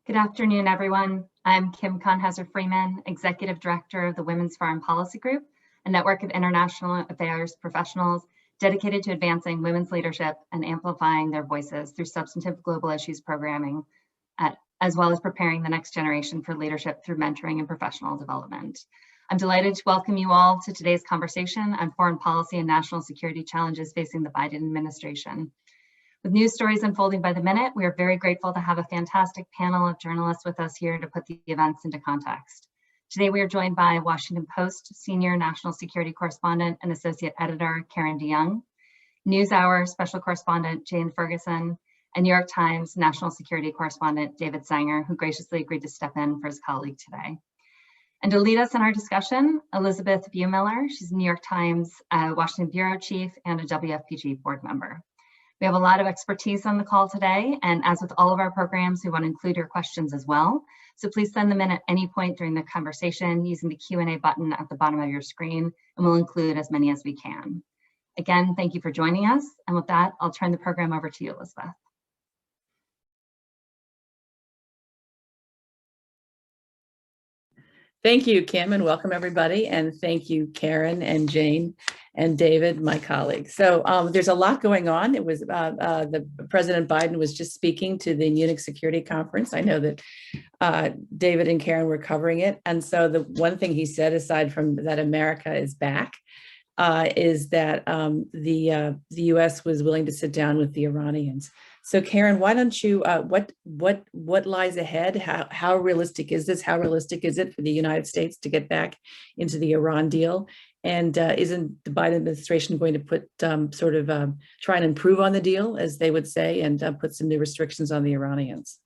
Good afternoon, everyone. I'm Kim Conhauser-Freeman, Executive Director of the Women's Foreign Policy Group, a network of international affairs professionals dedicated to advancing women's leadership and amplifying their voices through substantive global issues programming, as well as preparing the next generation for leadership through mentoring and professional development. I'm delighted to welcome you all to today's conversation on foreign policy and national security challenges facing the Biden administration. With news stories unfolding by the minute, we are very grateful to have a fantastic panel of journalists with us here to put the events into context. Today, we are joined by Washington Post Senior National Security Correspondent and Associate Editor Karen DeYoung, NewsHour Special Correspondent Jane Ferguson, and New York Times National Security Correspondent David Sanger, who graciously agreed to step in for his colleague today. And to lead us in our discussion, Elisabeth Bumiller. She's New York Times Washington Bureau Chief and a WFPG board member. We have a lot of expertise on the call today, and as with all of our programs, we want to include your questions as well. So please send them in at any point during the conversation using the Q&A button at the bottom of your screen, and we'll include as many as we can. Again, thank you for joining us, and with that, I'll turn the program over to you, Elisabeth. Thank you, Kim, and welcome everybody. And thank you, Karen and Jane and David, my colleagues. So there's a lot going on. It was the President Biden was just speaking to the Munich Security Conference. I know that David and Karen were covering it. And so the one thing he said, aside from that America is back, is that the U.S. was willing to sit down with the Iranians. So Karen, why don't you, what lies ahead? How realistic is this? How realistic is it for the United States to get back into the Iran deal? And isn't the Biden administration going to put try and improve on the deal, as they would say, and put some new restrictions on the Iranians?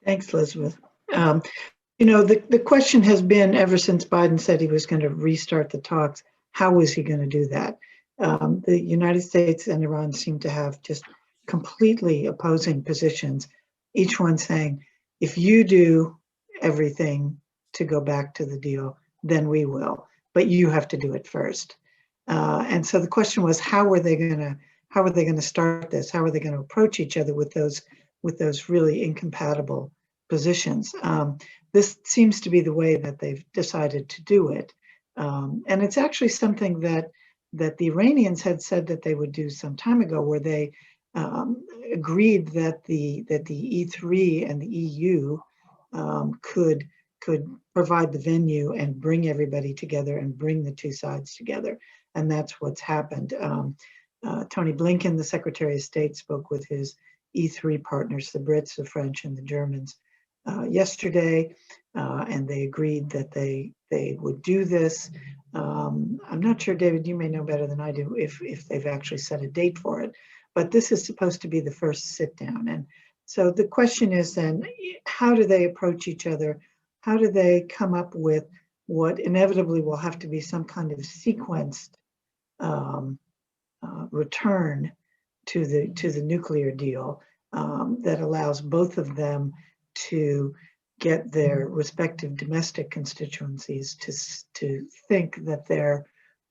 Thanks, Elisabeth. You know, the question has been ever since Biden said he was going to restart the talks, how was he going to do that? The United States and Iran seem to have just completely opposing positions, each one saying, if you do everything to go back to the deal, then we will, but you have to do it first. And so the question was, how were they going to start this? How are they going to approach each other with those really incompatible positions? This seems to be the way that they've decided to do it. And it's actually something that the Iranians had said that they would do some time ago, where they agreed that the E3 and the EU could provide the venue and bring everybody together and bring the two sides together. And that's what's happened. Tony Blinken, the Secretary of State, spoke with his E3 partners, the Brits, the French, and the Germans yesterday, and they agreed that they would do this. I'm not sure, David, you may know better than I do if they've actually set a date for it, but this is supposed to be the first sit down. And so the question is then, how do they approach each other? How do they come up with what inevitably will have to be some kind of sequenced return to the nuclear deal that allows both of them to get their respective domestic constituencies to think that they're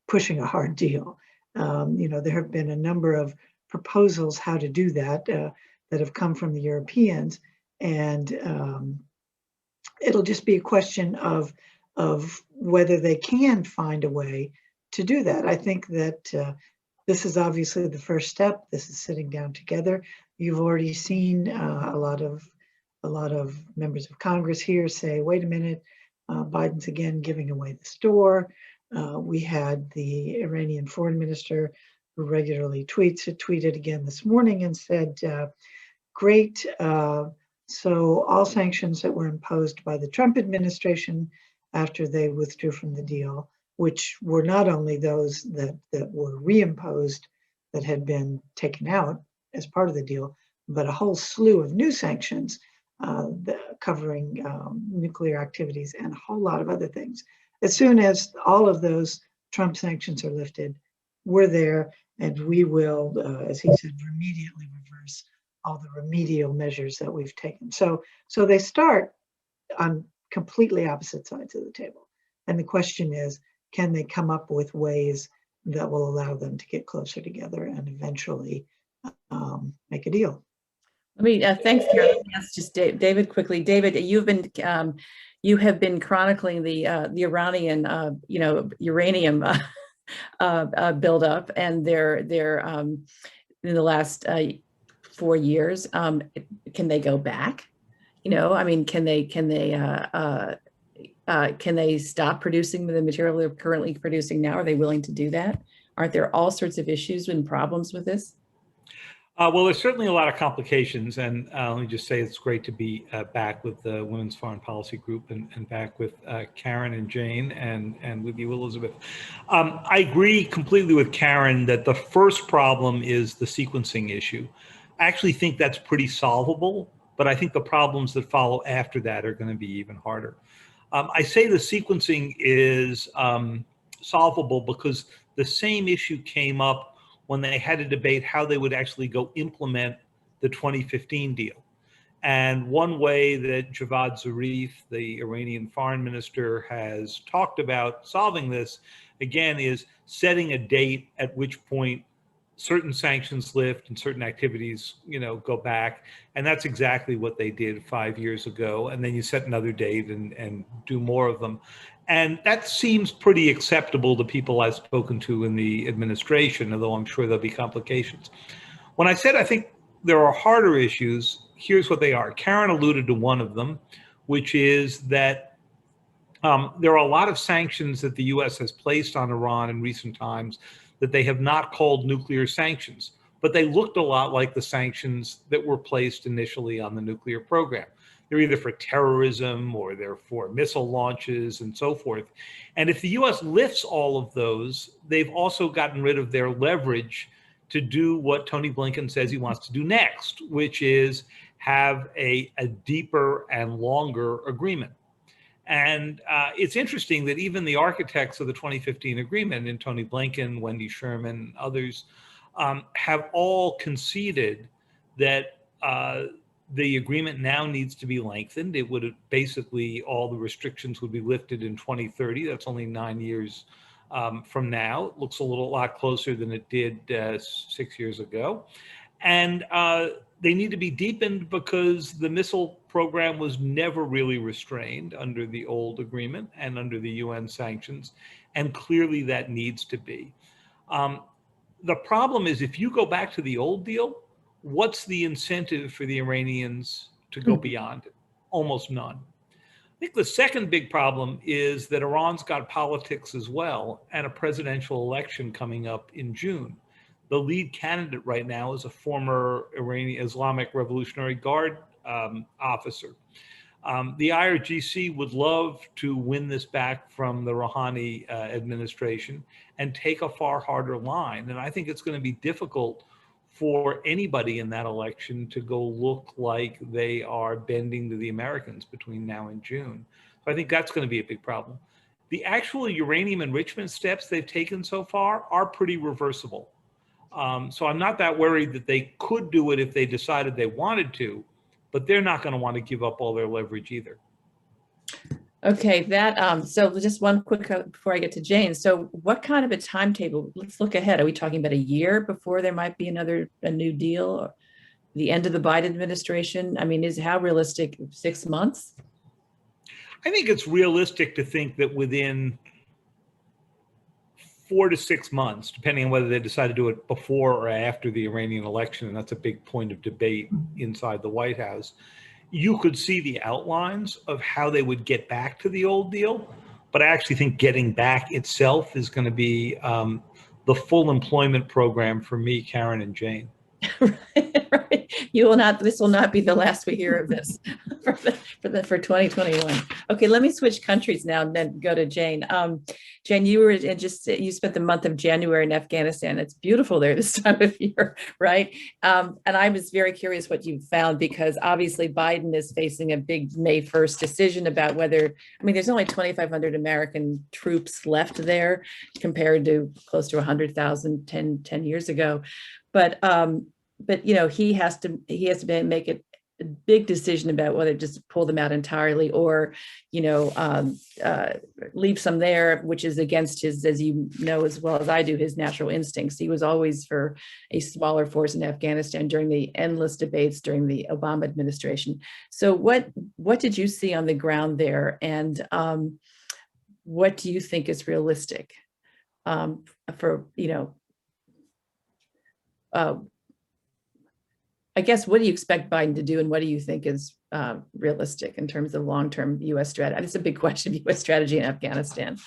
pushing a hard deal? You know, there have been a number of proposals how to do that that have come from the Europeans, and it'll just be a question of whether they can find a way to do that. I think that this is obviously the first step. This is sitting down together. You've already seen a lot of members of Congress here say, wait a minute, Biden's again giving away the store. We had the Iranian foreign minister, who regularly tweets, had tweeted again this morning and said, great, so all sanctions that were imposed by the Trump administration after they withdrew from the deal, which were not only those that were reimposed that had been taken out as part of the deal, but a whole slew of new sanctions covering nuclear activities and a whole lot of other things. As soon as all of those Trump sanctions are lifted, we're there, and we will, as he said, immediately reverse all the remedial measures that we've taken. So they start on completely opposite sides of the table. And the question is, can they come up with ways that will allow them to get closer together and eventually make a deal? Let me, thanks, Karen. Let me ask just David quickly. David, you have been chronicling the Iranian, uranium buildup, and their in the last 4 years. Can they go back? I mean, can they stop producing the material they're currently producing now? Are they willing to do that? Aren't there all sorts of issues and problems with this? Well, there's certainly a lot of complications, and let me just say it's great to be back with the Women's Foreign Policy Group and back with Karen and Jane and with you, Elisabeth. I agree completely with Karen that the first problem is the sequencing issue. I actually think that's pretty solvable, but I think the problems that follow after that are going to be even harder. I say the sequencing is solvable because the same issue came up when they had to debate how they would actually go implement the 2015 deal. And one way that Javad Zarif, the Iranian foreign minister, has talked about solving this, again, is setting a date at which point certain sanctions lift and certain activities, go back. And that's exactly what they did 5 years ago. And then you set another date and do more of them. And that seems pretty acceptable to people I've spoken to in the administration, although I'm sure there'll be complications. When I said I think there are harder issues, here's what they are. Karen alluded to one of them, which is that there are a lot of sanctions that the US has placed on Iran in recent times that they have not called nuclear sanctions, but they looked a lot like the sanctions that were placed initially on the nuclear program. They're either for terrorism or they're for missile launches and so forth. And if the US lifts all of those, they've also gotten rid of their leverage to do what Tony Blinken says he wants to do next, which is have a deeper and longer agreement. And it's interesting that even the architects of the 2015 agreement, in Tony Blinken, Wendy Sherman, others, have all conceded that the agreement now needs to be lengthened. It would basically, all the restrictions would be lifted in 2030. That's only 9 years from now. It looks a lot closer than it did 6 years ago. And they need to be deepened because the missile program was never really restrained under the old agreement and under the UN sanctions. And clearly that needs to be. The problem is if you go back to the old deal, what's the incentive for the Iranians to go beyond it? Almost none. I think the second big problem is that Iran's got politics as well and a presidential election coming up in June. The lead candidate right now is a former Iranian Islamic Revolutionary Guard officer. The IRGC would love to win this back from the Rouhani administration and take a far harder line. And I think it's going to be difficult for anybody in that election to go look like they are bending to the Americans between now and June. So I think that's going to be a big problem. The actual uranium enrichment steps they've taken so far are pretty reversible. So I'm not that worried that they could do it if they decided they wanted to, but they're not going to want to give up all their leverage either. Okay, so just one quick before I get to Jane. So what kind of a timetable? Let's look ahead. Are we talking about a year before there might be a new deal, or the end of the Biden administration? I mean, how realistic? 6 months? I think it's realistic to think that within 4 to 6 months, depending on whether they decide to do it before or after the Iranian election, and that's a big point of debate inside the White House, you could see the outlines of how they would get back to the old deal. But I actually think getting back itself is going to be the full employment program for me, Karen, and Jane. Right. This will not be the last we hear of this for 2021. Okay, let me switch countries now and then go to Jane. Jane, you spent the month of January in Afghanistan. It's beautiful there this time of year, right? And I was very curious what you found, because obviously Biden is facing a big May 1st decision about whether, there's only 2,500 American troops left there compared to close to 100,000 10 years ago. But he has to make it big decision about whether just to pull them out entirely or, leave some there, which is against his, as you know as well as I do, his natural instincts. He was always for a smaller force in Afghanistan during the endless debates during the Obama administration. So what did you see on the ground there, and what do you think is realistic for, I guess, what do you expect Biden to do, and what do you think is realistic in terms of long-term U.S. strategy? It's a big question, U.S. strategy in Afghanistan.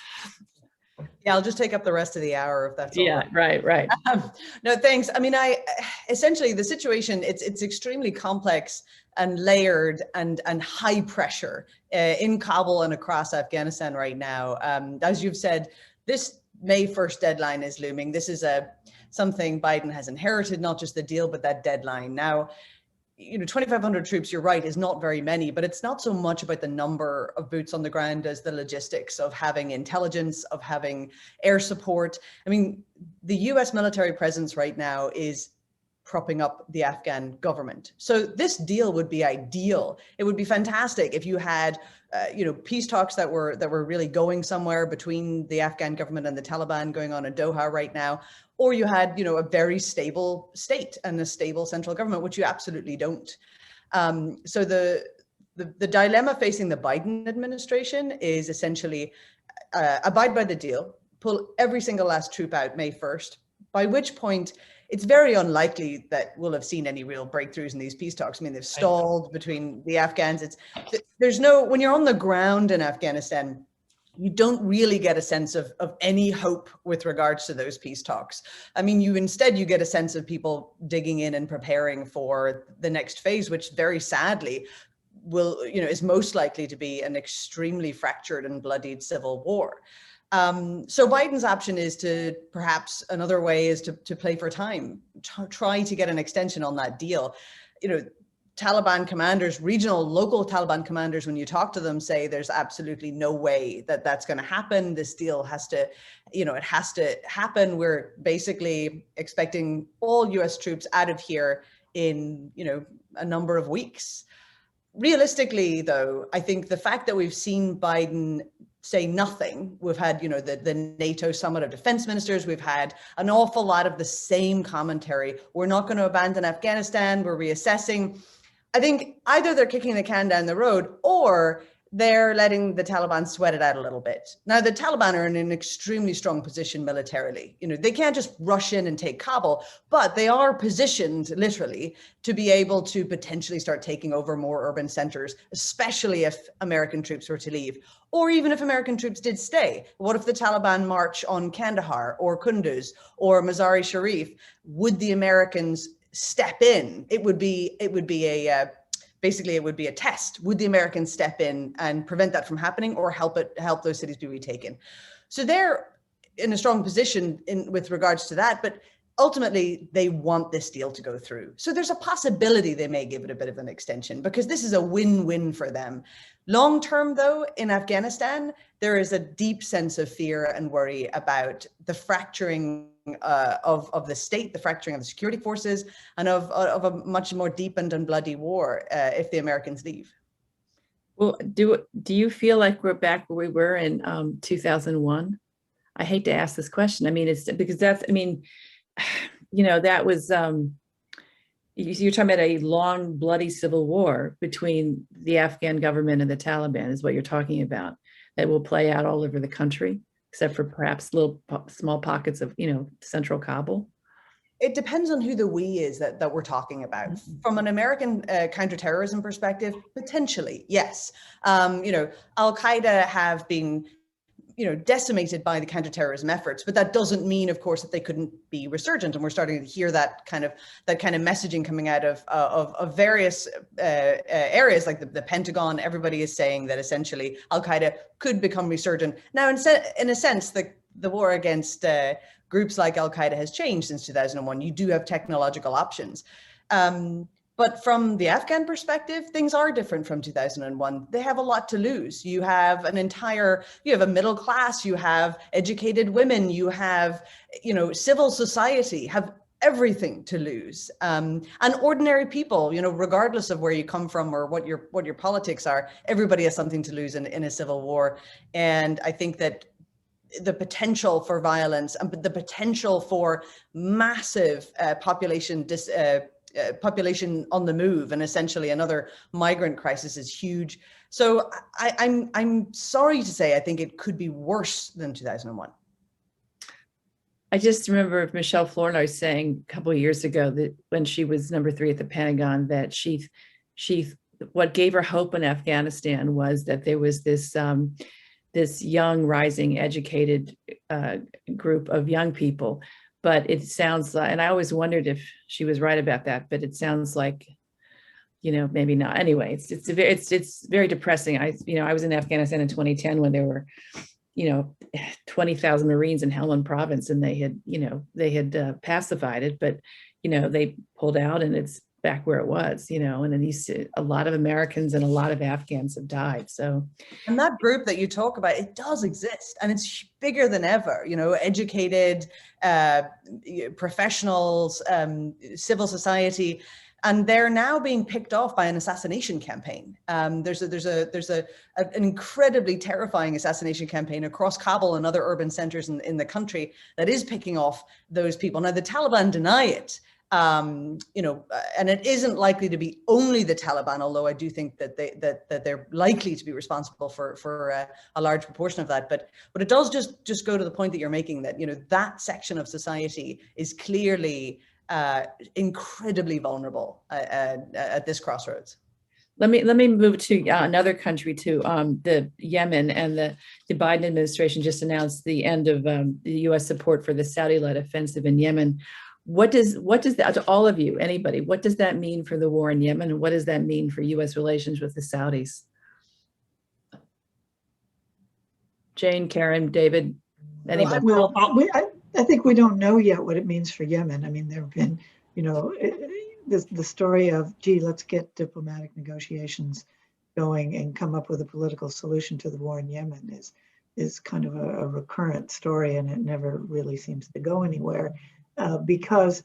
Yeah, I'll just take up the rest of the hour if that's all right. Right. No, thanks. I mean, essentially the situation, it's extremely complex and layered and high pressure in Kabul and across Afghanistan right now. As you've said, this May 1st deadline is looming. This is something Biden has inherited, not just the deal, but that deadline. Now, 2,500 troops, you're right, is not very many, but it's not so much about the number of boots on the ground as the logistics of having intelligence, of having air support. I mean, the US military presence right now is propping up the Afghan government. So this deal would be ideal. It would be fantastic if you had, peace talks that were really going somewhere between the Afghan government and the Taliban going on in Doha right now, or you had, a very stable state and a stable central government, which you absolutely don't. So the dilemma facing the Biden administration is essentially abide by the deal, pull every single last troop out May 1st, by which point it's very unlikely that we'll have seen any real breakthroughs in these peace talks. I mean, they've stalled between the Afghans. When you're on the ground in Afghanistan, you don't really get a sense of any hope with regards to those peace talks. I mean, you get a sense of people digging in and preparing for the next phase, which very sadly is most likely to be an extremely fractured and bloodied civil war. So Biden's option is another way is to play for time, try to get an extension on that deal. Taliban commanders, local Taliban commanders, when you talk to them, say there's absolutely no way that that's going to happen. This deal has to, it has to happen. We're basically expecting all US troops out of here in, a number of weeks. Realistically, though, I think the fact that we've seen Biden say nothing, we've had, the NATO summit of defense ministers, we've had an awful lot of the same commentary. We're not going to abandon Afghanistan, we're reassessing. I think either they're kicking the can down the road or they're letting the Taliban sweat it out a little bit. Now, the Taliban are in an extremely strong position militarily. They can't just rush in and take Kabul, but they are positioned literally to be able to potentially start taking over more urban centers, especially if American troops were to leave, or even if American troops did stay. What if the Taliban march on Kandahar or Kunduz or Mazar-e-Sharif? Would the Americans step in? It would be a test. Would the Americans step in and prevent that from happening, or help those cities be retaken? So they're in a strong position with regards to that, but ultimately they want this deal to go through. So there's a possibility they may give it a bit of an extension because this is a win-win for them. Long term, though, in Afghanistan, there is a deep sense of fear and worry about the fracturing of the state, the fracturing of the security forces, and of a much more deepened and bloody war if the Americans leave. Well, do you feel like we're back where we were in 2001? I hate to ask this question. I mean, it's because that was, you're talking about a long, bloody civil war between the Afghan government and the Taliban is what you're talking about, that will play out all over the country, except for perhaps small pockets of, central Kabul. It depends on who the we is that we're talking about. From an American counterterrorism perspective, potentially, yes. Al-Qaeda have been decimated by the counterterrorism efforts, but that doesn't mean, of course, that they couldn't be resurgent. And we're starting to hear that kind of messaging coming out of various areas, like the Pentagon. Everybody is saying that essentially Al-Qaeda could become resurgent. Now, in a sense, the war against groups like Al-Qaeda has changed since 2001. You do have technological options. But from the Afghan perspective, things are different from 2001. They have a lot to lose. You have a middle class, you have educated women, you have, civil society have everything to lose. And ordinary people, you know, regardless of where you come from or what your politics are, everybody has something to lose in a civil war. And I think that the potential for violence and the potential for massive population on the move and essentially another migrant crisis is huge. So I'm sorry to say, I think it could be worse than 2001. I just remember Michelle Flournoy saying a couple of years ago that when she was number 3 at the Pentagon, that she what gave her hope in Afghanistan was that there was this this young, rising, educated group of young people. But it sounds like, and I always wondered if she was right about that, but it sounds like, you know, maybe not. Anyway, it's very depressing. I was in Afghanistan in 2010 when there were, 20,000 Marines in Helmand province, and they had pacified it, but, they pulled out and it's back where it was, and then a lot of Americans and a lot of Afghans have died. So, and that group that you talk about, it does exist, and it's bigger than ever. Educated professionals, civil society, and they're now being picked off by an assassination campaign. There's an incredibly terrifying assassination campaign across Kabul and other urban centers in the country that is picking off those people. Now the Taliban deny it. And it isn't likely to be only the Taliban, although I do think that they're likely to be responsible for a large proportion of that. But it does just go to the point that you're making, that that section of society is clearly incredibly vulnerable at this crossroads. Let me move to another country, to the Yemen, and the Biden administration just announced the end of the U.S. support for the Saudi-led offensive in Yemen. What does that, to all of you, anybody, what does that mean for the war in Yemen, and what does that mean for U.S. relations with the Saudis? Jane, Karen, David, anybody? Well, I think we don't know yet what it means for Yemen. I mean, there have been, the story of, gee, let's get diplomatic negotiations going and come up with a political solution to the war in Yemen is kind of a recurrent story, and it never really seems to go anywhere. Because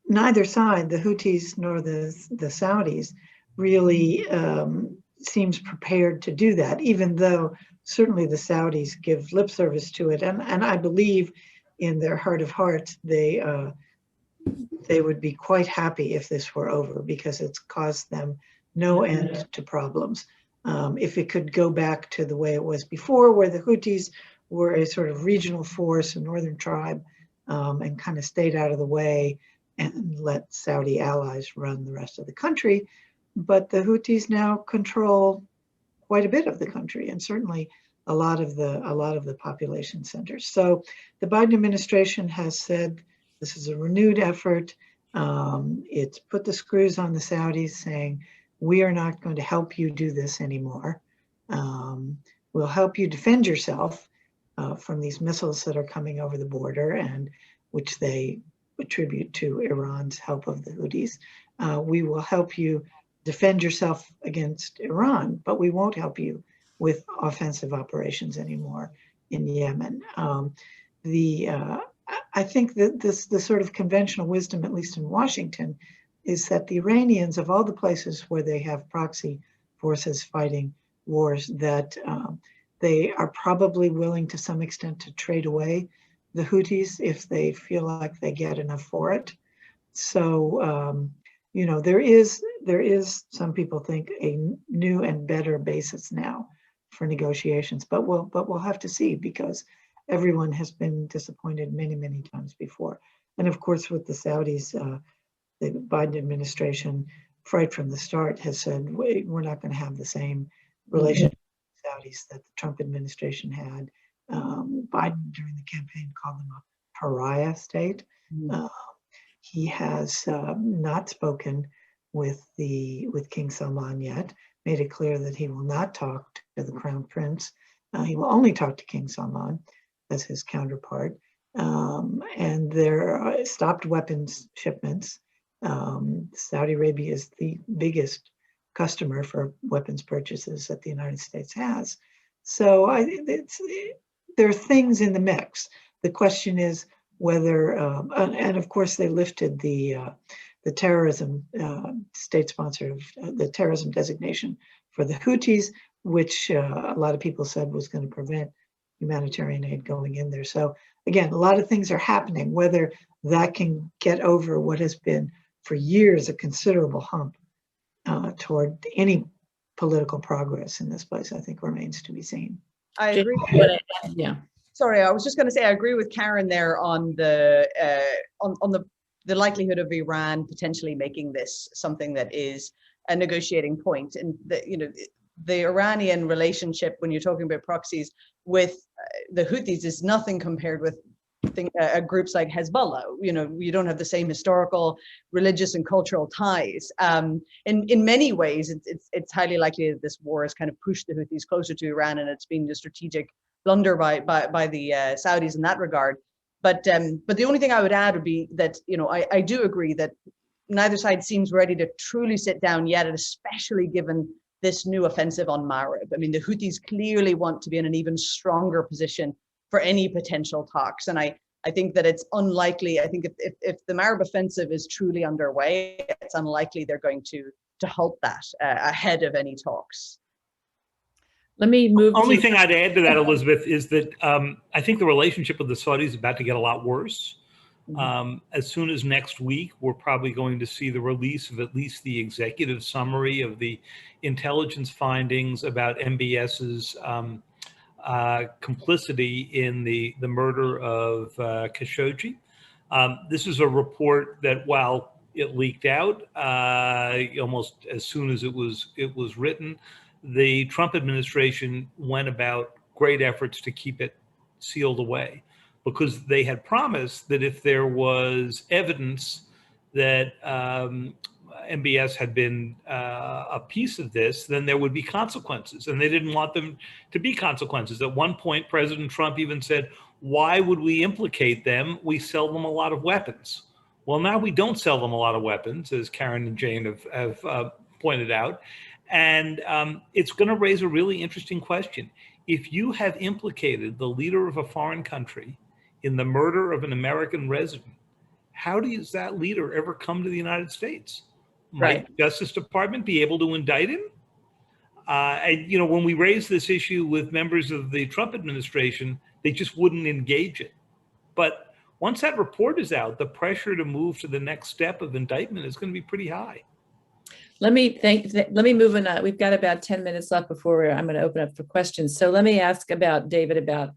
neither side, the Houthis nor the Saudis, really seems prepared to do that, even though certainly the Saudis give lip service to it. And I believe in their heart of hearts, they would be quite happy if this were over, because it's caused them no end to problems. If it could go back to the way it was before, where the Houthis were a sort of regional force, a northern tribe, and kind of stayed out of the way and let Saudi allies run the rest of the country. But the Houthis now control quite a bit of the country, and certainly a lot of the population centers. So the Biden administration has said this is a renewed effort. It's put the screws on the Saudis, saying, we are not going to help you do this anymore. We'll help you defend yourself from these missiles that are coming over the border, and which they attribute to Iran's help of the Houthis. We will help you defend yourself against Iran, but we won't help you with offensive operations anymore in Yemen. I think that the sort of conventional wisdom, at least in Washington, is that the Iranians, of all the places where they have proxy forces fighting wars, that they are probably willing to some extent to trade away the Houthis if they feel like they get enough for it. So, there is, some people think, a new and better basis now for negotiations, but we'll have to see, because everyone has been disappointed many, many times before. And of course, with the Saudis, the Biden administration, right from the start, has said, we're not going to have the same relationship with Saudis that the Trump administration had. Biden, during the campaign, called them a pariah state. He has not spoken with King Salman yet, made it clear that he will not talk to the Crown Prince. He will only talk to King Salman as his counterpart. And there are stopped weapons shipments. Saudi Arabia is the biggest customer for weapons purchases that the United States has. So there are things in the mix. The question is, whether, and of course they lifted the terrorism, state-sponsored, the terrorism designation for the Houthis, which a lot of people said was going to prevent humanitarian aid going in there. So again, a lot of things are happening. Whether that can get over what has been for years a considerable hump toward any political progress in this place, I think remains to be seen. I agree. Yeah. Sorry, I was just going to say, I agree with Karen there on the likelihood of Iran potentially making this something that is a negotiating point. And the Iranian relationship, when you're talking about proxies with the Houthis, is nothing compared with groups like Hezbollah. You don't have the same historical, religious, and cultural ties. In many ways, it's highly likely that this war has kind of pushed the Houthis closer to Iran, and it's been a strategic blunder by the Saudis in that regard. But the only thing I would add would be that I do agree that neither side seems ready to truly sit down yet, and especially given this new offensive on Marib. I mean, the Houthis clearly want to be in an even stronger position for any potential talks. And I think that it's unlikely. I think if the Marib offensive is truly underway, it's unlikely they're going to halt that ahead of any talks. Let me move. Only thing I'd add to that, Elisabeth, is that I think the relationship with the Saudis is about to get a lot worse. As soon as next week, we're probably going to see the release of at least the executive summary of the intelligence findings about MBS's complicity in the murder of Khashoggi. This is a report that, while it leaked out almost as soon as it was written, the Trump administration went about great efforts to keep it sealed away, because they had promised that if there was evidence that MBS had been a piece of this, then there would be consequences, and they didn't want them to be consequences. At one point, President Trump even said, "Why would we implicate them? We sell them a lot of weapons." Well, now we don't sell them a lot of weapons, as Karen and Jane have pointed out, and it's going to raise a really interesting question. If you have implicated the leader of a foreign country in the murder of an American resident, how does that leader ever come to the United States? Might the Justice Department be able to indict him? When we raised this issue with members of the Trump administration, they just wouldn't engage it. But once that report is out, the pressure to move to the next step of indictment is going to be pretty high. Let me move on. We've got about 10 minutes left before I'm going to open up for questions. So let me ask about, David, about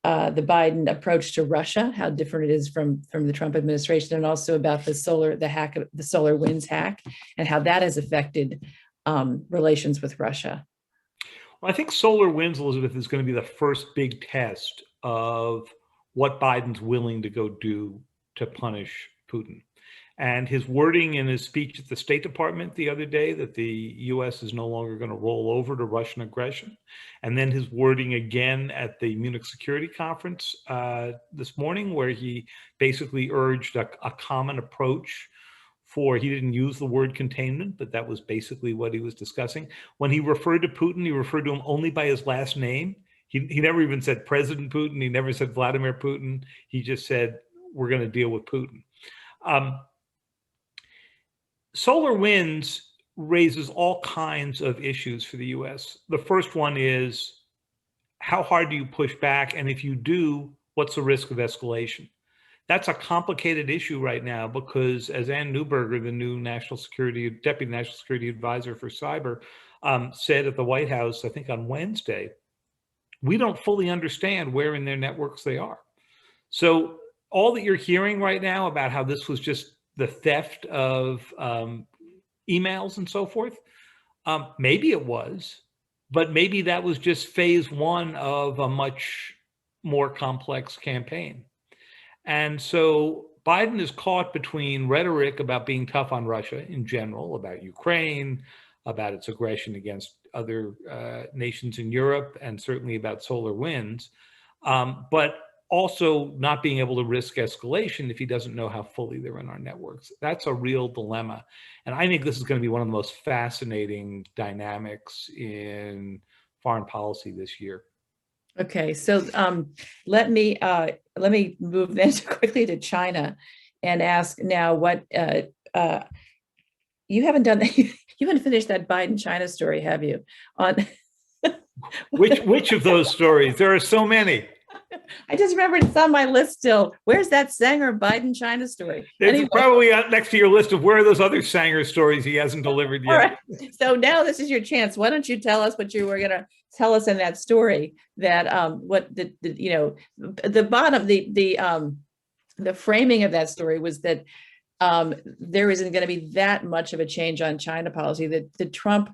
the Biden approach to Russia, how different it is from the Trump administration, and also about the SolarWinds hack, and how that has affected relations with Russia. Well, I think SolarWinds, Elisabeth, is going to be the first big test of what Biden's willing to go do to punish Putin. And his wording in his speech at the State Department the other day, that the U.S. is no longer going to roll over to Russian aggression. And then his wording again at the Munich Security Conference this morning, where he basically urged a common approach he didn't use the word containment, but that was basically what he was discussing. When he referred to Putin, he referred to him only by his last name. He never even said President Putin. He never said Vladimir Putin. He just said, we're going to deal with Putin. SolarWinds raises all kinds of issues for the U.S. The first one is, how hard do you push back? And if you do, what's the risk of escalation? That's a complicated issue right now, because as Ann Neuberger, the new Deputy National Security Advisor for Cyber, said at the White House, I think on Wednesday, we don't fully understand where in their networks they are. So all that you're hearing right now about how this was just the theft of emails and so forth, maybe it was, but maybe that was just phase one of a much more complex campaign. And so Biden is caught between rhetoric about being tough on Russia in general, about Ukraine, about its aggression against other nations in Europe, and certainly about SolarWinds, but also not being able to risk escalation if he doesn't know how fully they're in our networks. That's a real dilemma. And I think this is going to be one of the most fascinating dynamics in foreign policy this year. Okay, so let me move then quickly to China and ask now what you haven't done you haven't finished that Biden China story, have you? On Which of those stories? There are so many. I just remembered it's on my list still. Where's that Sanger Biden China story? It's Anyway. probably next to your list of where are those other Sanger stories he hasn't delivered yet. All right. So now this is your chance. Why don't you tell us what you were going to tell us in that story? That what the you know the bottom the framing of that story was that there isn't going to be that much of a change on China policy. That the Trump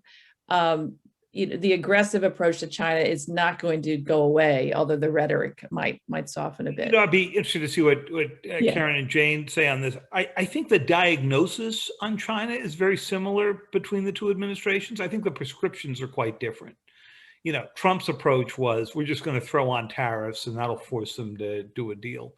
the aggressive approach to China is not going to go away, although the rhetoric might soften a bit. I'd be interested to see what Karen and Jane say on this. I think the diagnosis on China is very similar between the two administrations. I think the prescriptions are quite different. Trump's approach was, we're just going to throw on tariffs and that'll force them to do a deal.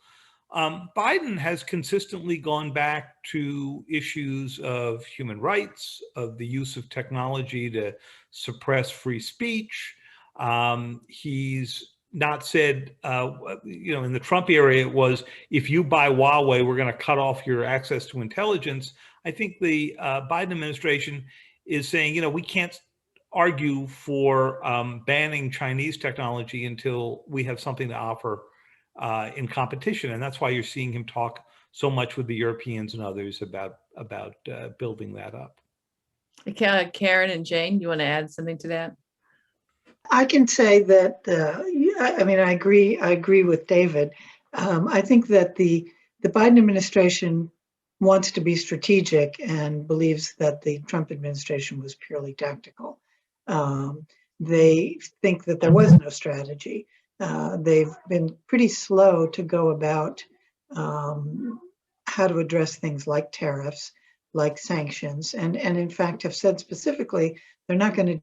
Biden has consistently gone back to issues of human rights, of the use of technology to suppress free speech. He's not said, in the Trump era, it was, if you buy Huawei, we're going to cut off your access to intelligence. I think the Biden administration is saying, we can't argue for banning Chinese technology until we have something to offer in competition. And that's why you're seeing him talk so much with the Europeans and others about building that up. Karen and Jane, you want to add something to that? I can say that, I agree with David. I think that the Biden administration wants to be strategic and believes that the Trump administration was purely tactical. They think that there was no strategy. They've been pretty slow to go about how to address things like tariffs, like sanctions, and in fact have said specifically they're not going to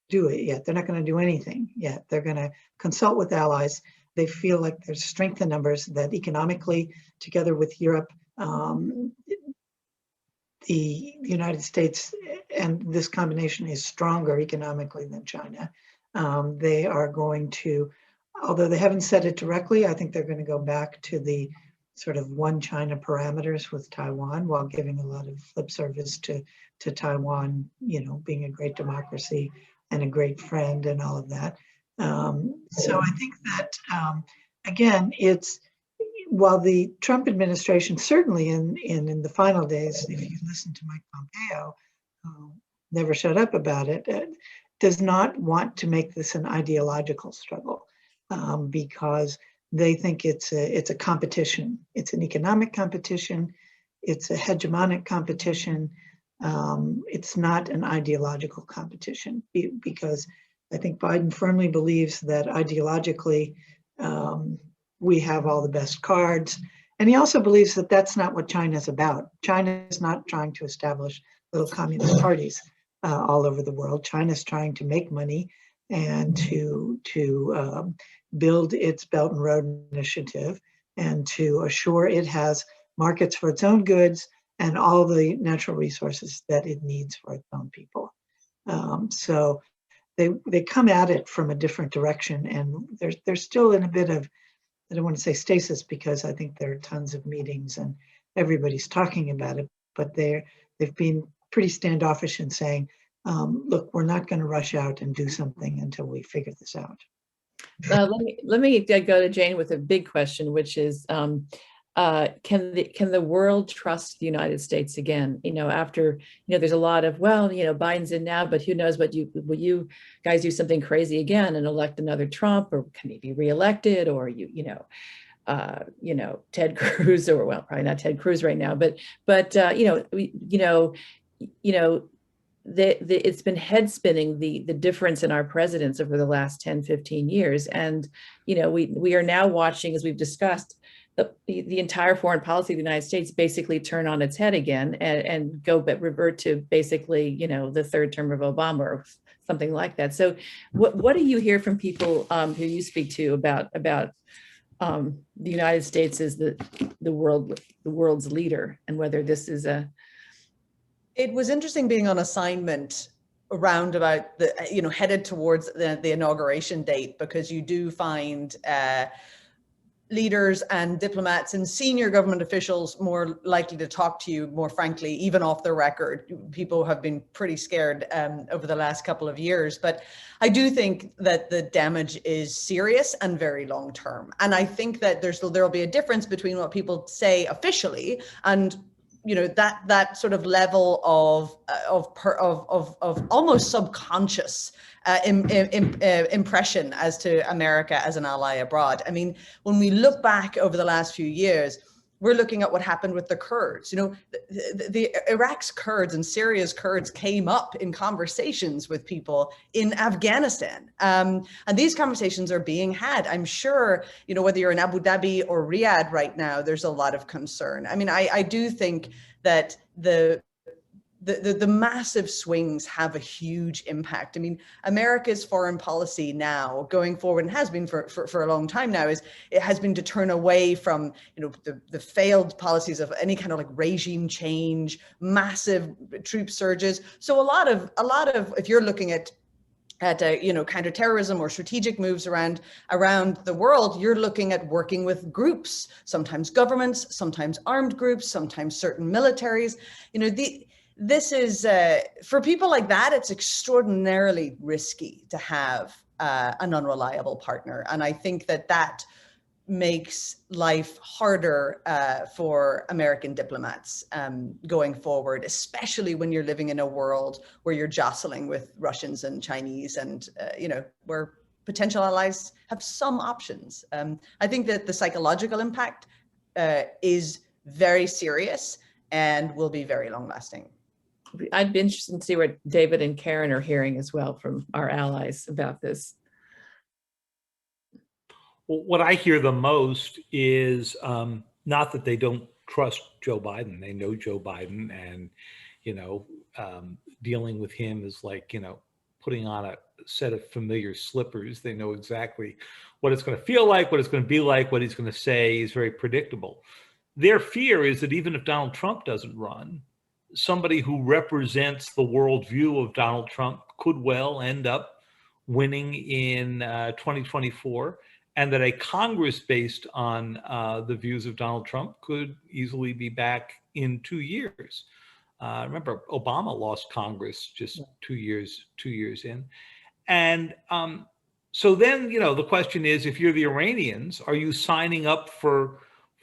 do it yet. They're not going to do anything yet. They're going to consult with allies. They feel like there's strength in numbers, that economically, together with Europe, the United States and this combination is stronger economically than China. They are going to, although they haven't said it directly, I think they're going to go back to the sort of one China parameters with Taiwan, while giving a lot of lip service to Taiwan, being a great democracy and a great friend and all of that. So I think that, again, it's, while the Trump administration, certainly in the final days, if you listen to Mike Pompeo, who never shut up about it, does not want to make this an ideological struggle, because they think it's a competition. It's an economic competition. It's a hegemonic competition. It's not an ideological competition, because I think Biden firmly believes that ideologically we have all the best cards. And he also believes that that's not what China's about. China is not trying to establish little communist parties all over the world. China's trying to make money and to build its Belt and Road Initiative and to assure it has markets for its own goods and all the natural resources that it needs for its own people. So they come at it from a different direction, and they're still in a bit of, I don't want to say stasis, because I think there are tons of meetings and everybody's talking about it, but they've been pretty standoffish in saying, look, we're not going to rush out and do something until we figure this out. Let me go to Jane with a big question, which is, can the world trust the United States again? After there's a lot of, Biden's in now, but who knows will you guys do something crazy again and elect another Trump, or can he be reelected, or Ted Cruz, or probably not Ted Cruz right now, but it's been head spinning the difference in our presidents over the last 10, 15 years. And, we are now watching, as we've discussed, the entire foreign policy of the United States basically turn on its head again and revert to basically, the third term of Obama or something like that. So what do you hear from people who you speak to about the United States as the world's leader, and whether this is a... It was interesting being on assignment around about the, headed towards the inauguration date, because you do find leaders and diplomats and senior government officials more likely to talk to you more frankly, even off the record. People have been pretty scared over the last couple of years, but I do think that the damage is serious and very long term. And I think that there'll be a difference between what people say officially and that sort of level of almost subconscious impression as to America as an ally abroad. I mean, when we look back over the last few years, we're looking at what happened with the Kurds. The Iraq's Kurds and Syria's Kurds came up in conversations with people in Afghanistan. And these conversations are being had. I'm sure, whether you're in Abu Dhabi or Riyadh right now, there's a lot of concern. I mean, I do think that the massive swings have a huge impact. I mean, America's foreign policy now going forward, and has been for a long time now, it has been to turn away from, the failed policies of any kind of like regime change, massive troop surges. So a lot of, if you're looking at counterterrorism or strategic moves around the world, you're looking at working with groups, sometimes governments, sometimes armed groups, sometimes certain militaries. This is, for people like that, it's extraordinarily risky to have an unreliable partner. And I think that makes life harder for American diplomats going forward, especially when you're living in a world where you're jostling with Russians and Chinese and, where potential allies have some options. I think that the psychological impact is very serious and will be very long lasting. I'd be interested to see what David and Karen are hearing as well from our allies about this. Well, what I hear the most is not that they don't trust Joe Biden. They know Joe Biden, and dealing with him is like putting on a set of familiar slippers. They know exactly what it's going to feel like, what it's going to be like, what he's going to say is very predictable. Their fear is that even if Donald Trump doesn't run, somebody who represents the worldview of Donald Trump could well end up winning in 2024, and that a Congress based on the views of Donald Trump could easily be back in 2 years. Remember, Obama lost Congress just 2 years in. And so then, the question is, if you're the Iranians, are you signing up for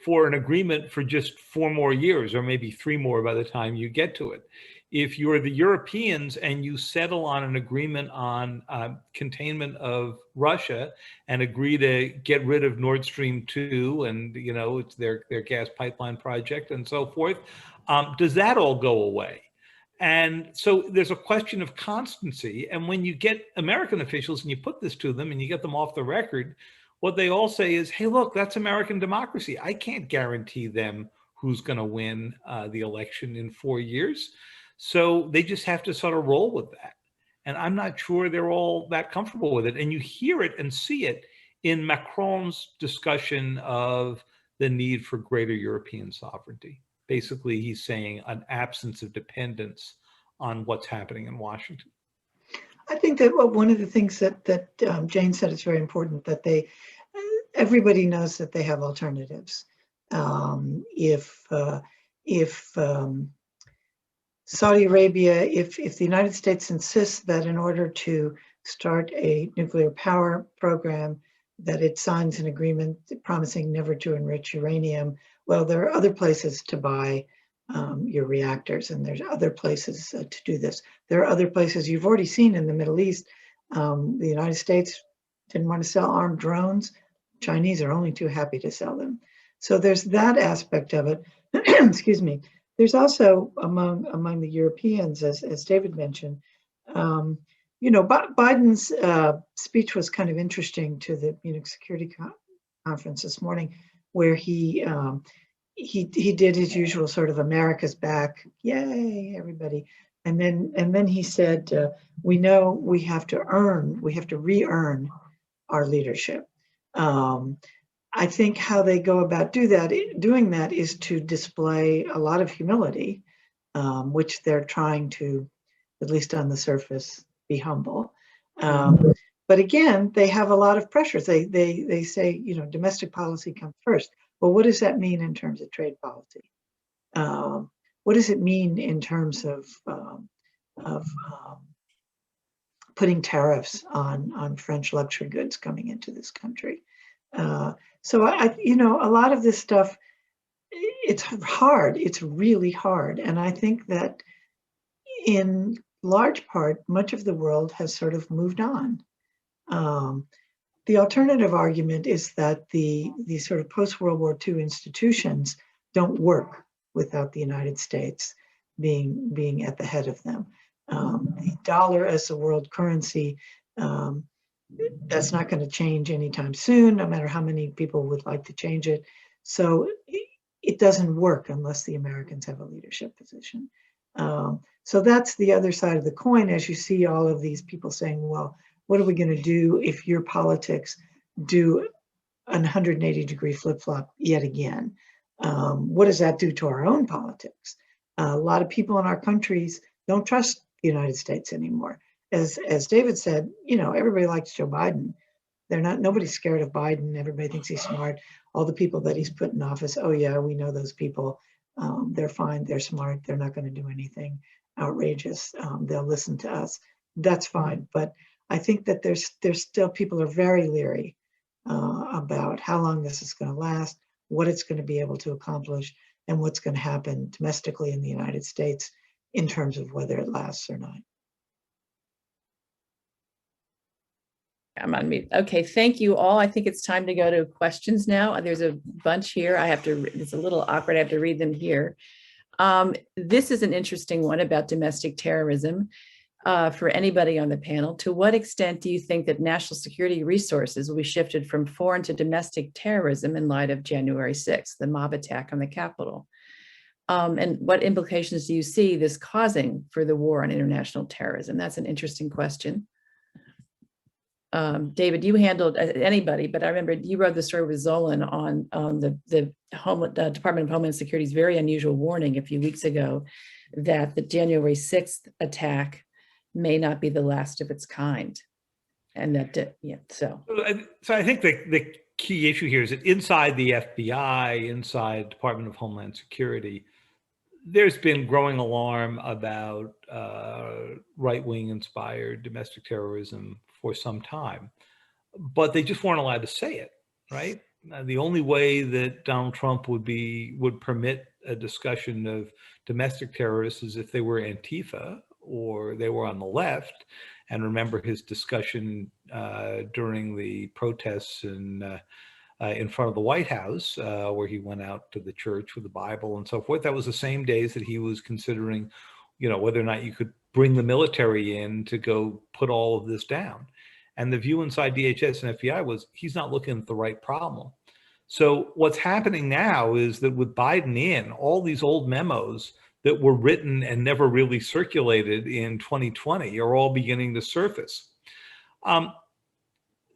an agreement for just 4 more years, or maybe 3 more by the time you get to it? If you're the Europeans and you settle on an agreement on containment of Russia and agree to get rid of Nord Stream 2 and, it's their gas pipeline project and so forth, does that all go away? And so there's a question of constancy. And when you get American officials and you put this to them and you get them off the record, what they all say is, hey, look, that's American democracy. I can't guarantee them who's going to win the election in 4 years. So they just have to sort of roll with that. And I'm not sure they're all that comfortable with it. And you hear it and see it in Macron's discussion of the need for greater European sovereignty. Basically, he's saying an absence of dependence on what's happening in Washington. I think that one of the things that Jane said is very important, that everybody knows that they have alternatives. If Saudi Arabia, if the United States insists that in order to start a nuclear power program, that it signs an agreement promising never to enrich uranium, well, there are other places to buy your reactors, and there's other places to do this. There are other places you've already seen in the Middle East. The United States didn't want to sell armed drones. Chinese are only too happy to sell them. So there's that aspect of it. Excuse me. There's also among the Europeans, as David mentioned, Biden's speech was kind of interesting to the Munich Security Conference this morning, where he did his usual sort of America's back, yay, everybody. And then he said, we know we have to re-earn our leadership. I think how they go about doing that is to display a lot of humility, which they're trying to at least on the surface, be humble. But again, they have a lot of pressures. They say, you know, domestic policy comes first. Well, what does that mean in terms of trade policy? What does it mean in terms of putting tariffs on French luxury goods coming into this country? So you know, a lot of this stuff, it's hard. It's really hard. And I think that in large part, much of the world has sort of moved on. The alternative argument is that the sort of post-World War II institutions don't work without the United States being at the head of them. The dollar as a world currency, that's not going to change anytime soon, no matter how many people would like to change it. So it doesn't work unless the Americans have a leadership position. So that's the other side of the coin, as you see all of these people saying, well, what are we going to do if your politics do a 180-degree flip-flop yet again? What does that do to our own politics? A lot of people in our countries don't trust the United States anymore. As David said, you know, everybody likes Joe Biden. Nobody's scared of Biden. Everybody thinks he's smart. All the people that he's put in office, oh yeah, we know those people. They're fine, they're smart, they're not going to do anything outrageous. They'll listen to us. That's fine. But I think that there's still, people are very leery about how long this is going to last, what it's going to be able to accomplish, and what's going to happen domestically in the United States in terms of whether it lasts or not. I'm on mute. Okay, thank you all. I think it's time to go to questions now. There's a bunch here. It's a little awkward. I have to read them here. This is an interesting one about domestic terrorism. For anybody on the panel, to what extent do you think that national security resources will be shifted from foreign to domestic terrorism in light of January 6th, the mob attack on the Capitol? And what implications do you see this causing for the war on international terrorism? That's an interesting question. David, you handled anybody, but I remember you wrote the story with Zolan on the Department of Homeland Security's very unusual warning a few weeks ago that the January 6th attack may not be the last of its kind. And that, yeah, so I think the key issue here is that inside the FBI, inside Department of Homeland Security, there's been growing alarm about right-wing inspired domestic terrorism for some time, but they just weren't allowed to say it, right? The only way that Donald Trump would permit a discussion of domestic terrorists is if they were Antifa or they were on the left. And remember his discussion during the protests in front of the White House, where he went out to the church with the Bible and so forth. That was the same days that he was considering, you know, whether or not you could bring the military in to go put all of this down. And the view inside DHS and FBI was he's not looking at the right problem. So what's happening now is that with Biden in, all these old memos that were written and never really circulated in 2020 are all beginning to surface.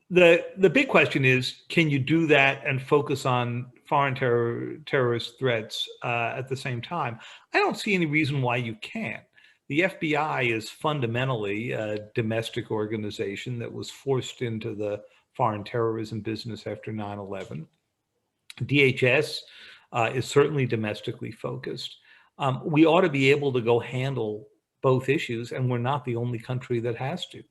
The big question is, can you do that and focus on foreign terrorist threats at the same time? I don't see any reason why you can't. The FBI is fundamentally a domestic organization that was forced into the foreign terrorism business after 9/11. DHS is certainly domestically focused. We ought to be able to go handle both issues, and we're not the only country that has to.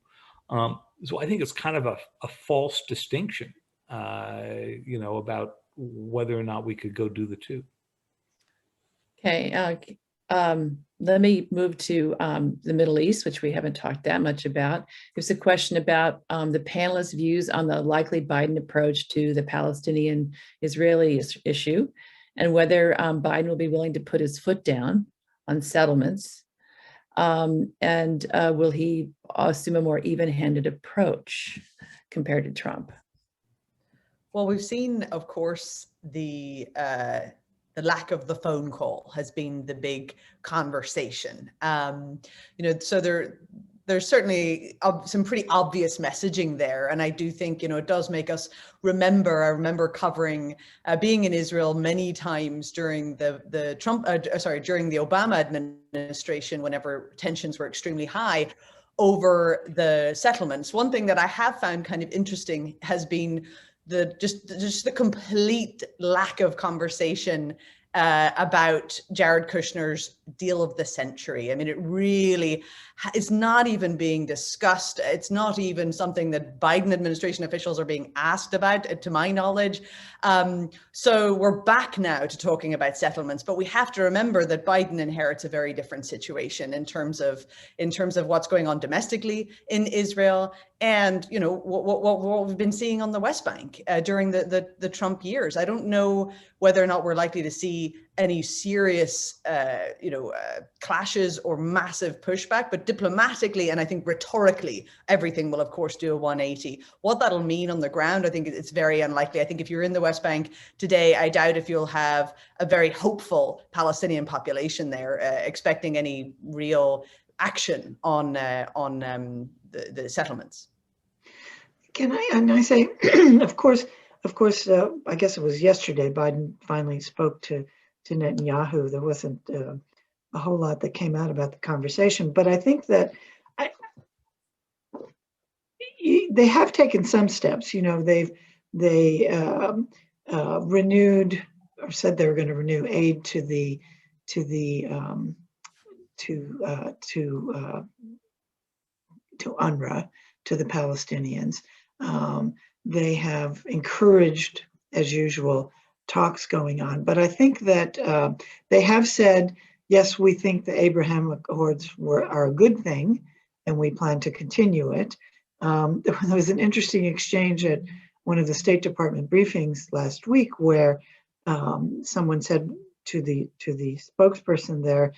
So I think it's kind of a false distinction, you know, about whether or not we could go do the two. okay. Let me move to the Middle East, which we haven't talked that much about. There's a question about the panelists' views on the likely Biden approach to the Palestinian-Israeli issue, and whether Biden will be willing to put his foot down on settlements, and will he assume a more even-handed approach compared to Trump? Well, we've seen, of course, the lack of the phone call has been the big conversation. You know, so there's certainly some pretty obvious messaging there. And I do think, it does make us remember. I remember covering, being in Israel many times during during the Obama administration, whenever tensions were extremely high over the settlements. One thing that I have found kind of interesting has been just the complete lack of conversation about Jared Kushner's deal of the century. I mean, it really is not even being discussed. It's not even something that Biden administration officials are being asked about, to my knowledge. So we're back now to talking about settlements, but we have to remember that Biden inherits a very different situation in terms of what's going on domestically in Israel, and what we've been seeing on the West Bank during the Trump years. I don't know whether or not we're likely to see any serious clashes or massive pushback, but diplomatically and I think rhetorically, everything will of course do a 180. What that'll mean on the ground, I think it's very unlikely. I think if you're in the West Bank today, I doubt if you'll have a very hopeful Palestinian population there expecting any real action on the settlements. I say, of course, I guess it was yesterday, Biden finally spoke to Netanyahu. There wasn't a whole lot that came out about the conversation, but I think that they have taken some steps. They renewed, or said they were going to renew aid to UNRWA, to the Palestinians. They have encouraged, as usual, talks going on. But I think that they have said, yes, we think the Abraham Accords are a good thing, and we plan to continue it. There was an interesting exchange at one of the State Department briefings last week where someone said to the spokesperson there,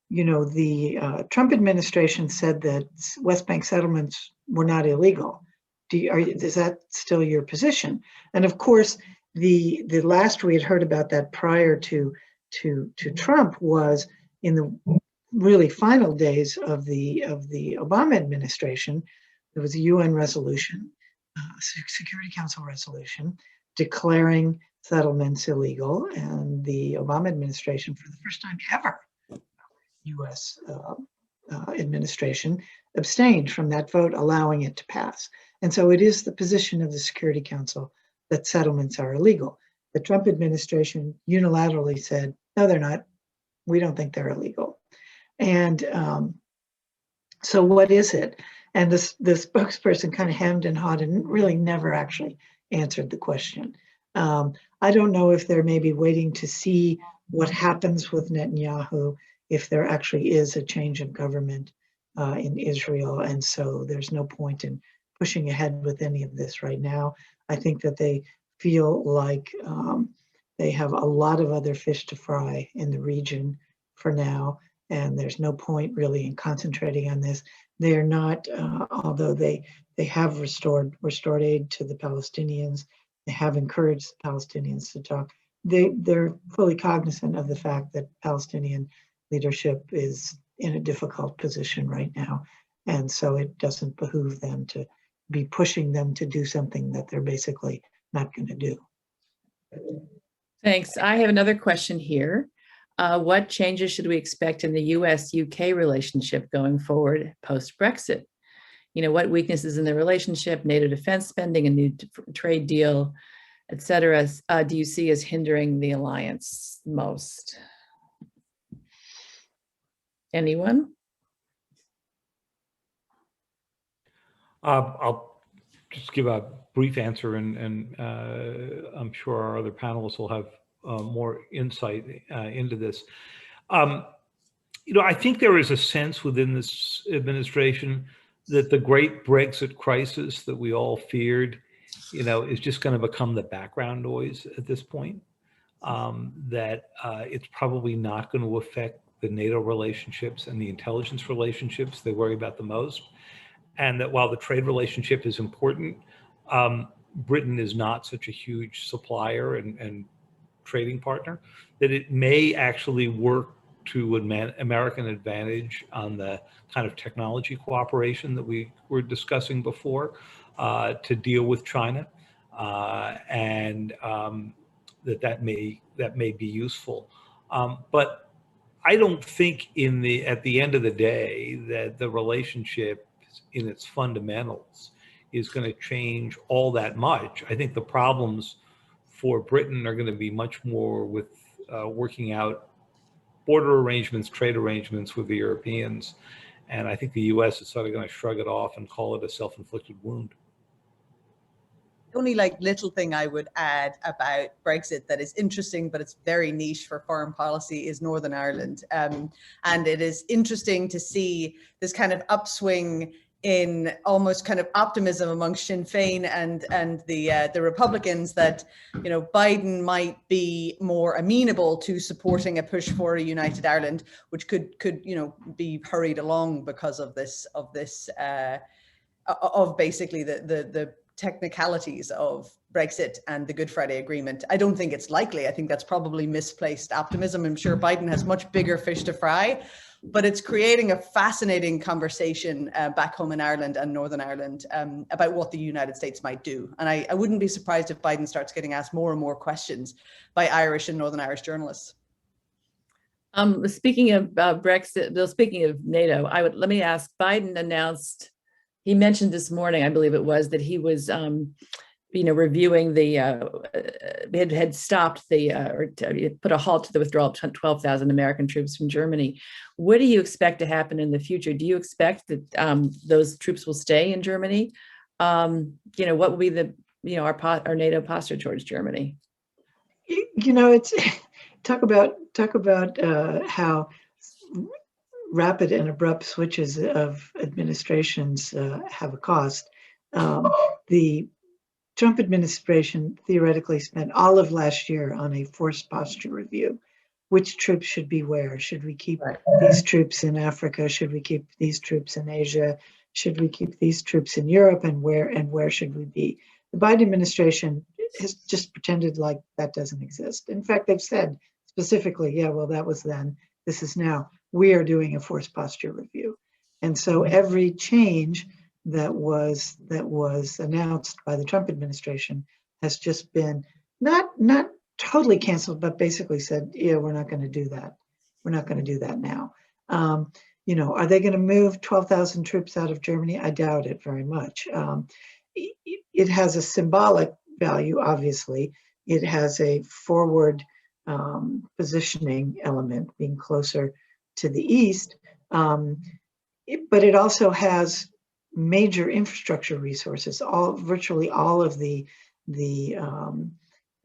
the Trump administration said that West Bank settlements were not illegal. Is that still your position? And of course, the last we had heard about that prior to Trump was in the really final days of the Obama administration. There was a UN resolution, Security Council resolution, declaring settlements illegal, and the Obama administration, for the first time ever, U.S. Administration abstained from that vote, allowing it to pass. And so it is the position of the Security Council that settlements are illegal. The Trump administration unilaterally said, no, they're not. We don't think they're illegal. And so what is it? And the spokesperson kind of hemmed and hawed and really never actually answered the question. I don't know if they're maybe waiting to see what happens with Netanyahu, if there actually is a change of government in Israel. And so there's no point in pushing ahead with any of this right now. I think that they feel like they have a lot of other fish to fry in the region for now, and there's no point really in concentrating on this. They are not, although they have restored aid to the Palestinians, they have encouraged the Palestinians to talk. They're fully cognizant of the fact that Palestinian leadership is in a difficult position right now, and so it doesn't behoove them to be pushing them to do something that they're basically not going to do. Thanks. I have another question here. What changes should we expect in the US-UK relationship going forward post-Brexit? What weaknesses in the relationship, NATO defense spending, a new trade deal, et cetera, do you see as hindering the alliance most? Anyone? I'll just give a brief answer, and I'm sure our other panelists will have more insight into this. I think there is a sense within this administration that the great Brexit crisis that we all feared, is just going to become the background noise at this point. That it's probably not going to affect the NATO relationships and the intelligence relationships they worry about the most. And that while the trade relationship is important, Britain is not such a huge supplier and trading partner, that it may actually work to American advantage on the kind of technology cooperation that we were discussing before to deal with China, and that may be useful. But I don't think at the end of the day that the relationship in its fundamentals is going to change all that much. I think the problems for Britain are going to be much more with working out border arrangements, trade arrangements with the Europeans. And I think the US is sort of going to shrug it off and call it a self-inflicted wound. The only little thing I would add about Brexit that is interesting, but it's very niche for foreign policy, is Northern Ireland. And it is interesting to see this kind of upswing in almost kind of optimism amongst Sinn Féin and the Republicans that, you know, Biden might be more amenable to supporting a push for a united Ireland, which could you know, be hurried along because of basically the technicalities of Brexit and the Good Friday Agreement. I don't think it's likely. I think that's probably misplaced optimism. I'm sure Biden has much bigger fish to fry, but it's creating a fascinating conversation back home in Ireland and Northern Ireland about what the United States might do. And I wouldn't be surprised if Biden starts getting asked more and more questions by Irish and Northern Irish journalists. Speaking of Brexit, Bill, speaking of NATO, let me ask, Biden announced, he mentioned this morning, I believe it was, that he was, you know, reviewing had stopped or put a halt to the withdrawal of 12,000 American troops from Germany. What do you expect to happen in the future? Do you expect that those troops will stay in Germany? You know, what will be our NATO posture towards Germany? You know, it's talk about how rapid and abrupt switches of administrations have a cost. The Trump administration theoretically spent all of last year on a forced posture review. Which troops should be where? Should we keep these troops in Africa? Should we keep these troops in Asia? Should we keep these troops in Europe? And where should we be? The Biden administration has just pretended like that doesn't exist. In fact, they've said specifically, yeah, well, that was then, this is now. We are doing a forced posture review. And so every change that was announced by the Trump administration has just been not totally canceled, but basically said, yeah, we're not going to do that. We're not going to do that now. You know, are they going to move 12,000 troops out of Germany? I doubt it very much. It has a symbolic value, obviously. It has a forward positioning element, being closer to the east, but it also has major infrastructure resources. Virtually all of the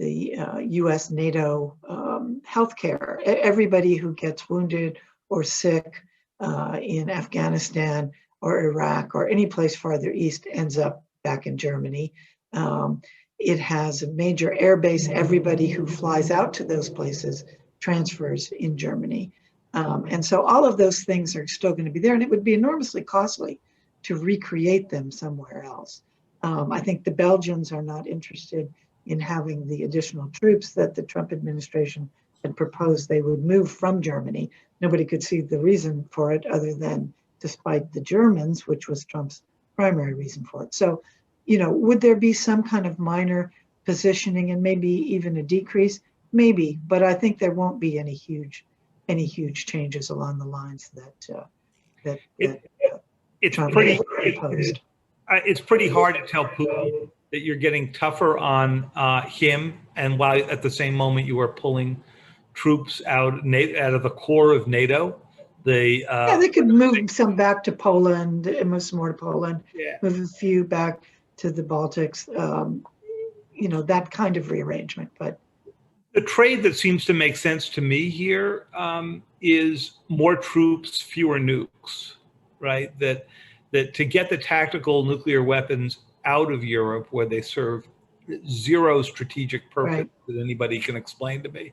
U.S. NATO healthcare. Everybody who gets wounded or sick in Afghanistan or Iraq or any place farther east ends up back in Germany. It has a major air base. Everybody who flies out to those places transfers in Germany. And so all of those things are still going to be there, and it would be enormously costly to recreate them somewhere else. I think the Belgians are not interested in having the additional troops that the Trump administration had proposed they would move from Germany. Nobody could see the reason for it other than despite the Germans, which was Trump's primary reason for it. So, you know, would there be some kind of minor positioning and maybe even a decrease? Maybe, but I think there won't be any huge changes along the lines that Trump proposed. It's pretty hard to tell Putin that you're getting tougher on him, and while at the same moment you are pulling troops out of the core of NATO. They could move some back to Poland, move some more to Poland, move a few back to the Baltics, you know, that kind of rearrangement. But the trade that seems to make sense to me here is more troops, fewer nukes, right? That to get the tactical nuclear weapons out of Europe where they serve zero strategic purpose that anybody can explain to me,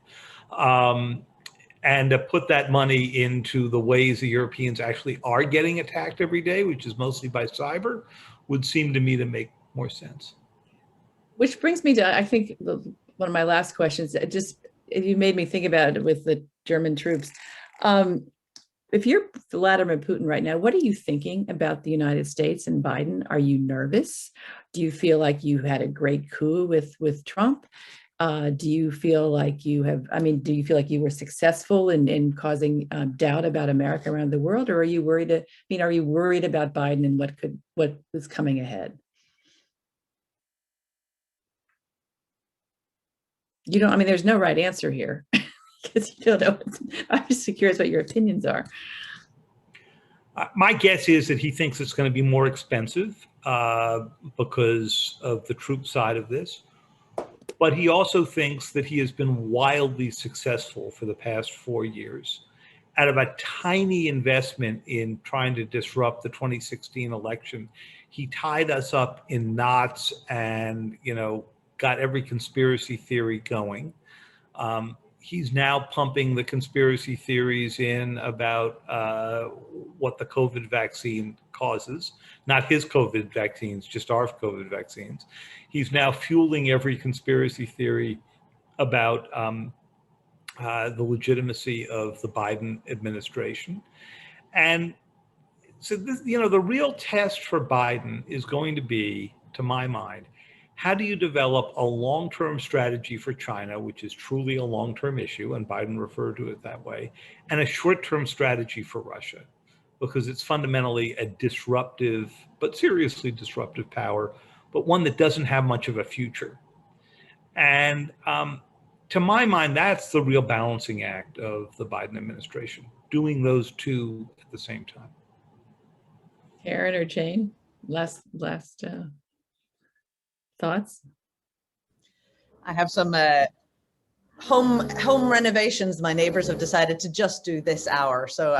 and to put that money into the ways the Europeans actually are getting attacked every day, which is mostly by cyber, would seem to me to make more sense. Which brings me to, I think, one of my last questions. You made me think about it with the German troops. If you're Vladimir Putin right now, what are you thinking about the United States and Biden? Are you nervous? Do you feel like you had a great coup with Trump? Do you feel like you have, do you feel like you were successful in causing doubt about America around the world? Or are you worried, are you worried about Biden and what is coming ahead? You don't, there's no right answer here because you don't know. I'm just curious what your opinions are. My guess is that he thinks it's going to be more expensive because of the troop side of this. But he also thinks that he has been wildly successful for the past 4 years. Out of a tiny investment in trying to disrupt the 2016 election, he tied us up in knots and, got every conspiracy theory going. He's now pumping the conspiracy theories in about what the COVID vaccine causes, not his COVID vaccines, just our COVID vaccines. He's now fueling every conspiracy theory about the legitimacy of the Biden administration. And so, this, the real test for Biden is going to be, to my mind, how do you develop a long-term strategy for China, which is truly a long-term issue, and Biden referred to it that way, and a short-term strategy for Russia, because it's fundamentally a disruptive, but seriously disruptive power, but one that doesn't have much of a future. And to my mind, that's the real balancing act of the Biden administration, doing those two at the same time. Karen or Jane, last thoughts? I have some home renovations. My neighbors have decided to just do this hour, so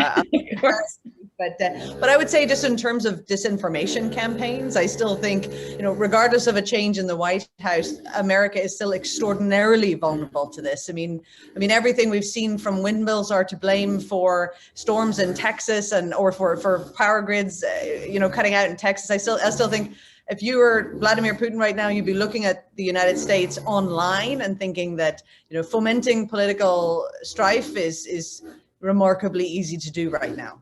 but I would say, just in terms of disinformation campaigns, I still think, regardless of a change in the White House, America is still extraordinarily vulnerable to this. I mean, everything we've seen from windmills are to blame for storms in Texas or for power grids, cutting out in Texas. I still think, if you were Vladimir Putin right now, you'd be looking at the United States online and thinking that, fomenting political strife is remarkably easy to do right now.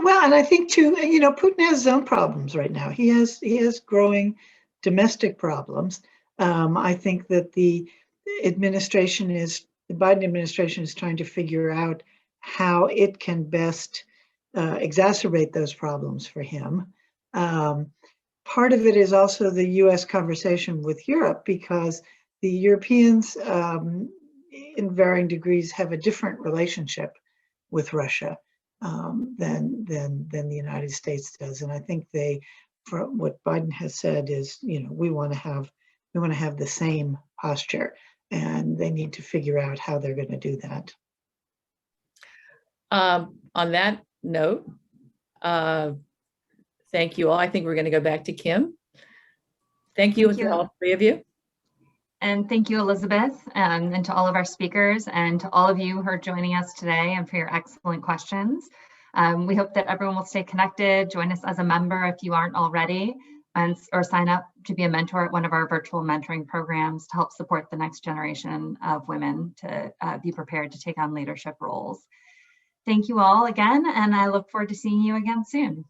Well, and I think too, Putin has his own problems right now. He has growing domestic problems. I think that the Biden administration is trying to figure out how it can best exacerbate those problems for him. Part of it is also the U.S. conversation with Europe, because the Europeans, in varying degrees, have a different relationship with Russia than the United States does. And I think what Biden has said is, we want to have the same posture, and they need to figure out how they're going to do that. On that note, thank you all. I think we're going to go back to Kim. Thank you to all three of you. And thank you, Elisabeth, and to all of our speakers, and to all of you who are joining us today, and for your excellent questions. We hope that everyone will stay connected, join us as a member if you aren't already, or sign up to be a mentor at one of our virtual mentoring programs to help support the next generation of women to be prepared to take on leadership roles. Thank you all again, and I look forward to seeing you again soon.